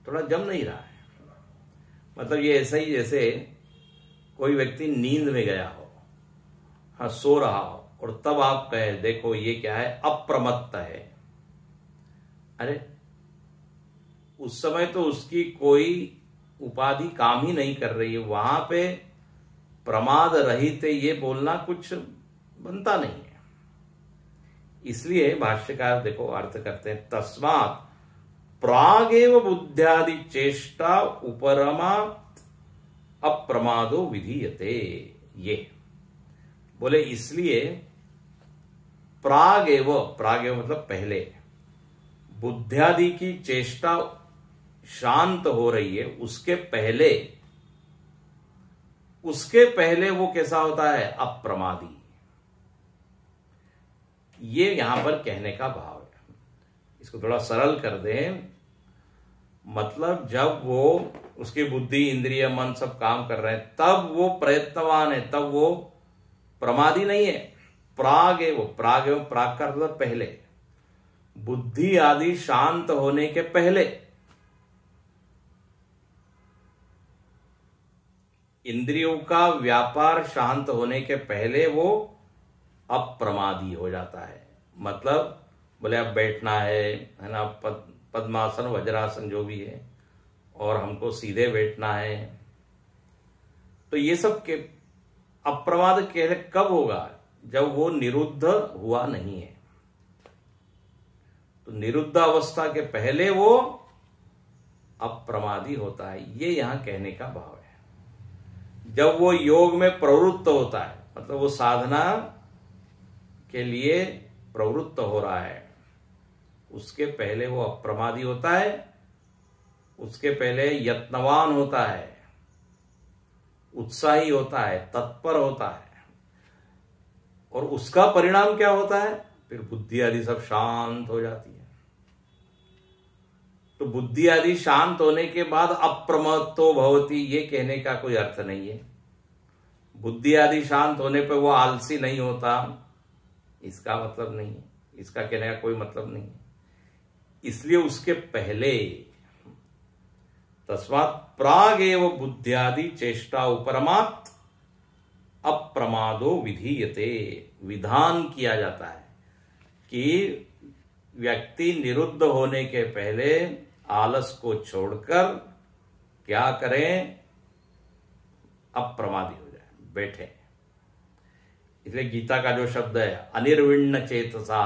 थोड़ा जम नहीं रहा है। मतलब ये ऐसा ही जैसे कोई व्यक्ति नींद में गया हो, हाँ सो रहा हो, और तब आप कहे देखो ये क्या है, अप्रमत्त है। अरे उस समय तो उसकी कोई उपाधि काम ही नहीं कर रही है, वहां पे प्रमाद रहित ये बोलना कुछ बनता नहीं है। इसलिए भाष्यकार देखो अर्थ करते हैं, तस्मात् प्रागेव बुद्ध्यादि चेष्टा उपरमात् अप्रमादो विधीयते। ये बोले इसलिए प्रागेव, प्रागेव मतलब पहले, बुद्ध्यादि की चेष्टा शांत हो रही है, उसके पहले वो कैसा होता है, अप्रमादी। ये यहां पर कहने का भाव है। इसको थोड़ा सरल कर दें, मतलब जब वो उसकी बुद्धि, इंद्रिय, मन सब काम कर रहे हैं, तब वो प्रयत्नवान है, तब वो प्रमादी नहीं है। प्राग एवं प्राग का मतलब पहले, बुद्धि आदि शांत होने के पहले, इंद्रियों का व्यापार शांत होने के पहले वो अप्रमादी हो जाता है। मतलब बोले अब बैठना है ना, पद्मासन वज्रासन जो भी है, और हमको सीधे बैठना है, तो ये सब के अप्रमाद के कब होगा? जब वो निरुद्ध हुआ नहीं है। तो निरुद्ध अवस्था के पहले वो अप्रमादी होता है, ये यहां कहने का भाव है। जब वो योग में प्रवृत्त होता है, मतलब वो साधना के लिए प्रवृत्त हो रहा है, उसके पहले वो अप्रमादी होता है, उसके पहले यत्नवान होता है, उत्साही होता है, तत्पर होता है, और उसका परिणाम क्या होता है? फिर बुद्धि आदि सब शांत हो जाती है। तो बुद्धि आदि शांत होने के बाद अप्रमत्तो भवति, ये कहने का कोई अर्थ नहीं है। बुद्धि आदि शांत होने पर वो आलसी नहीं होता, इसका मतलब नहीं है, इसका कहने का कोई मतलब नहीं है। इसलिए उसके पहले तस्मात् प्राग एव बुद्ध्यादि चेष्टा उपरमात् अप्रमादो विधीयते, विधान किया जाता है कि व्यक्ति निरुद्ध होने के पहले आलस को छोड़कर क्या करें? अप्रमादी हो जाए, बैठे। इसलिए गीता का जो शब्द है अनिर्विण्ण चेतसा,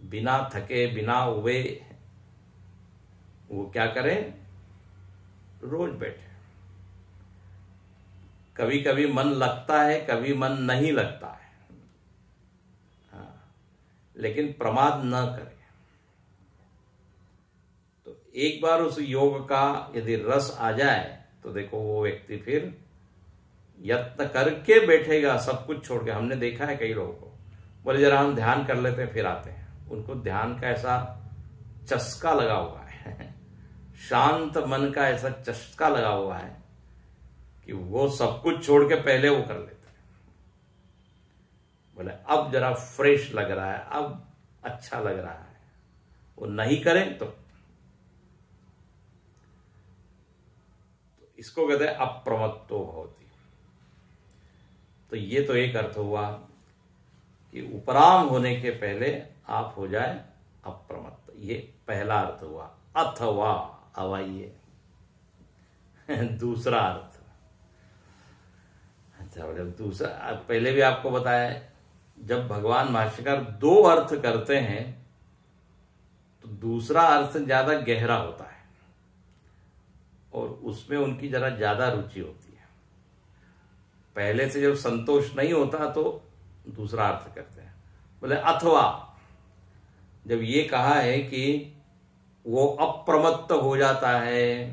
बिना थके बिना उबे वो क्या करें? रोज बैठे। कभी कभी मन लगता है, कभी मन नहीं लगता है, लेकिन प्रमाद न करें। तो एक बार उस योग का यदि रस आ जाए तो देखो वो व्यक्ति फिर यत्न करके बैठेगा, सब कुछ छोड़ के। हमने देखा है कई लोगों को, बोले जरा हम ध्यान कर लेते हैं फिर आते हैं, उनको ध्यान का ऐसा चस्का लगा हुआ है शांत मन का ऐसा चस्का लगा हुआ है कि वो सब कुछ छोड़ के पहले वो कर लेते हैं। बोले अब जरा फ्रेश लग रहा है, अब अच्छा लग रहा है, वो नहीं करें तो इसको कहते हैं अप्रमत्तो भवति। तो ये तो एक अर्थ हुआ कि उपराम होने के पहले आप हो जाए अप्रमत्त, ये पहला अर्थ हुआ। अथवा अवाइए दूसरा अर्थ। अच्छा, जब दूसरा, पहले भी आपको बताया, जब भगवान भाष्यकार दो अर्थ करते हैं तो दूसरा अर्थ ज्यादा गहरा होता है और उसमें उनकी जरा ज्यादा रुचि होती है। पहले से जब संतोष नहीं होता तो दूसरा अर्थ करते हैं। बोले अथवा, जब ये कहा है कि वो अप्रमत्त हो जाता है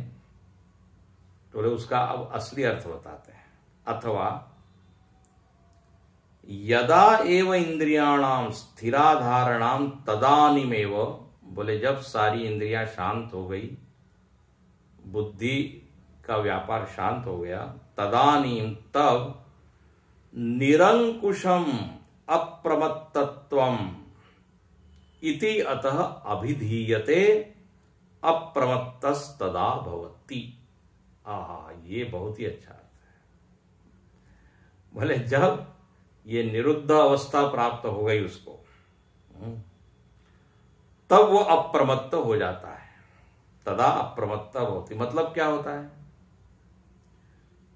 तो बोले उसका अब असली अर्थ बताते हैं। अथवा यदा एव इंद्रियाणाम स्थिराधारणाम तदानीमेव, बोले जब सारी इंद्रियां शांत हो गई, बुद्धि का व्यापार शांत हो गया, तदानीम तब निरंकुशम अप्रमत्तत्वम इति अतः अभिधीयते अप्रमत्तस्तदा भवति। आहा, ये बहुत ही अच्छा अर्थ है। बोले जब ये निरुद्ध अवस्था प्राप्त हो गई उसको, तब वो अप्रमत्त हो जाता है। तदा अप्रमत्त होती, मतलब क्या होता है?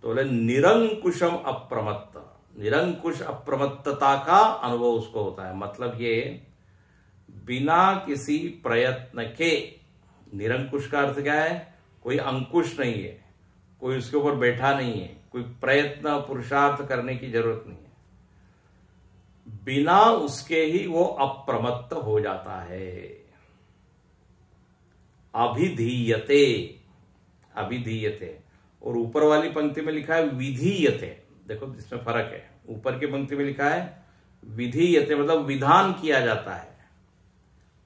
तो बोले निरंकुशम अप्रमत्त, निरंकुश अप्रमत्तता का अनुभव उसको होता है। मतलब ये बिना किसी प्रयत्न के, निरंकुश का अर्थ क्या है? कोई अंकुश नहीं है, कोई उसके ऊपर बैठा नहीं है, कोई प्रयत्न पुरुषार्थ करने की जरूरत नहीं है, बिना उसके ही वो अप्रमत्त हो जाता है। अभिधीयते, अभिधीयते, और ऊपर वाली पंक्ति में लिखा है विधीयते। देखो इसमें फर्क है, ऊपर की पंक्ति में लिखा है विधीयते, मतलब विधान किया जाता है।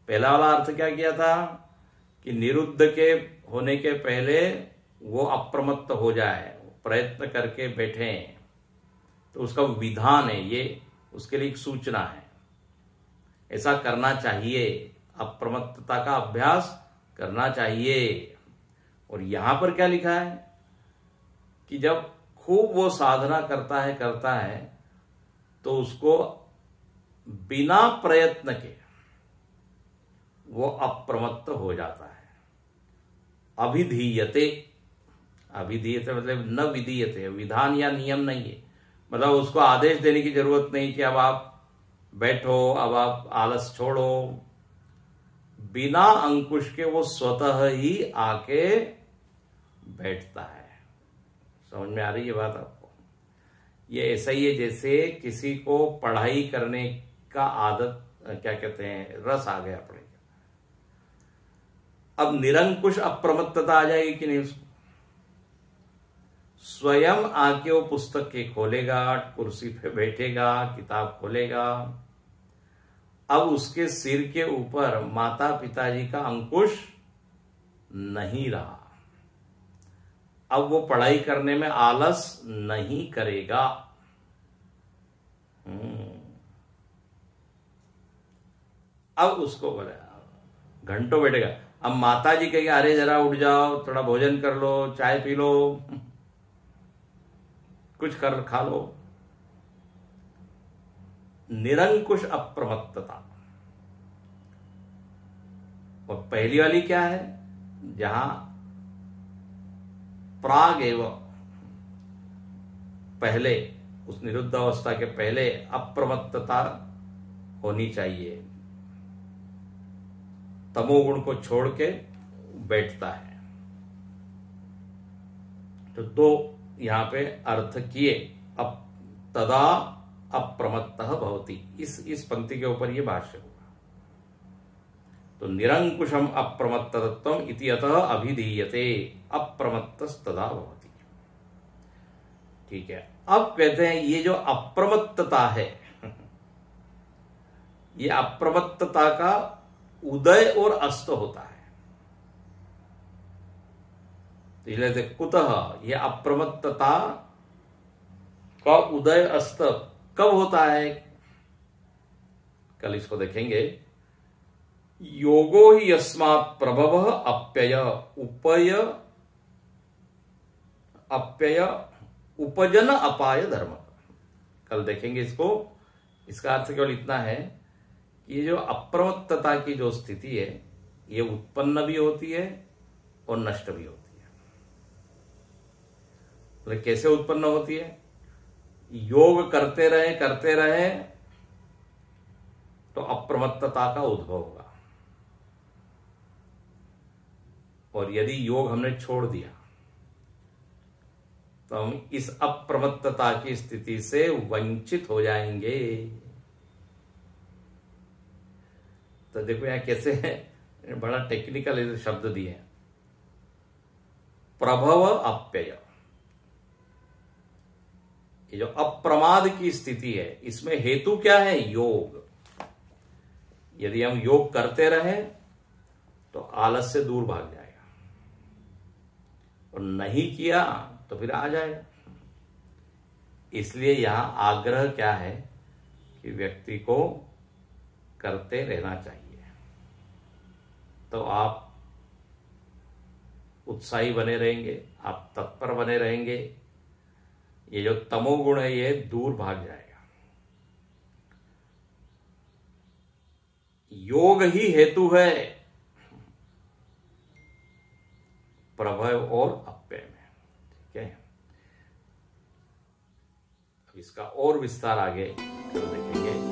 पहला वाला अर्थ क्या किया था कि निरुद्ध के होने के पहले वो अप्रमत्त हो जाए, प्रयत्न करके बैठे, तो उसका विधान है, ये उसके लिए एक सूचना है। ऐसा करना चाहिए, अप्रमत्तता का अभ्यास करना चाहिए। और यहां पर क्या लिखा है कि जब खूब वो साधना करता है तो उसको बिना प्रयत्न के वो अप्रमत्त हो जाता है। अभिधीयते, अभिधीयते मतलब न विधीयते, विधान या नियम नहीं है, मतलब उसको आदेश देने की जरूरत नहीं कि अब आप बैठो, अब आप आलस छोड़ो। बिना अंकुश के वो स्वतः ही आके बैठता है। समझ में आ रही है बात आपको? ये ऐसा ही है जैसे किसी को पढ़ाई करने का आदत, क्या कहते हैं, रस आ गया पढ़ाई का, अब निरंकुश अप्रमत्तता आ जाएगी कि नहीं उसको? स्वयं आके वो पुस्तक के खोलेगा, कुर्सी पे बैठेगा, किताब खोलेगा। अब उसके सिर के ऊपर माता पिताजी का अंकुश नहीं रहा। अब वो पढ़ाई करने में आलस नहीं करेगा। अब उसको बोला घंटों बैठेगा। अब माता जी कहेगी अरे जरा उठ जाओ, थोड़ा भोजन कर लो, चाय पी लो, कुछ कर खा लो। निरंकुश अप्रमत्तता। और पहली वाली क्या है? जहां प्राग एवं, पहले उस निरुद्ध अवस्था के पहले अप्रमत्तता होनी चाहिए, तमोगुण को छोड़ के बैठता है। तो दो यहां पे अर्थ किए, तदा अप्रमत्तः भवति, इस पंक्ति के ऊपर ये भाष्य हुआ। तो निरंकुशम अप्रमत्तत्वम इति अतः अभिधीयते अप्रमत्तस्तदा भवति। ठीक है, अब कहते हैं ये जो अप्रमत्तता है, ये अप्रमत्तता का उदय और अस्त होता है। तो इसलिए कुतः, ये अप्रमत्तता का उदय अस्त कब होता है? कल इसको देखेंगे। योगो ही यस्मात् प्रभवः अप्यय उपजन अपाय धर्म। कल देखेंगे इसको। इसका अर्थ केवल इतना है कि ये जो अप्रमत्तता की जो स्थिति है, ये उत्पन्न भी होती है और नष्ट भी होती है। तो कैसे उत्पन्न होती है? योग करते रहे तो अप्रमत्तता का उद्भव होगा। और यदि योग हमने छोड़ दिया तो हम इस अप्रमत्तता की स्थिति से वंचित हो जाएंगे। तो देखो यहां कैसे है, बड़ा टेक्निकल शब्द दिए हैं। प्रभव अप्यय, ये जो अप्रमाद की स्थिति है, इसमें हेतु क्या है? योग। यदि हम योग करते रहे तो आलस से दूर भाग जाएगा, और नहीं किया तो फिर आ जाएगा। इसलिए यहां आग्रह क्या है कि व्यक्ति को करते रहना चाहिए। तो आप उत्साही बने रहेंगे, आप तत्पर बने रहेंगे, ये जो तमोगुण है ये दूर भाग जाएगा। योग ही हेतु है प्रभव और अप्यय में। ठीक है, इसका और विस्तार आगे कल देखेंगे।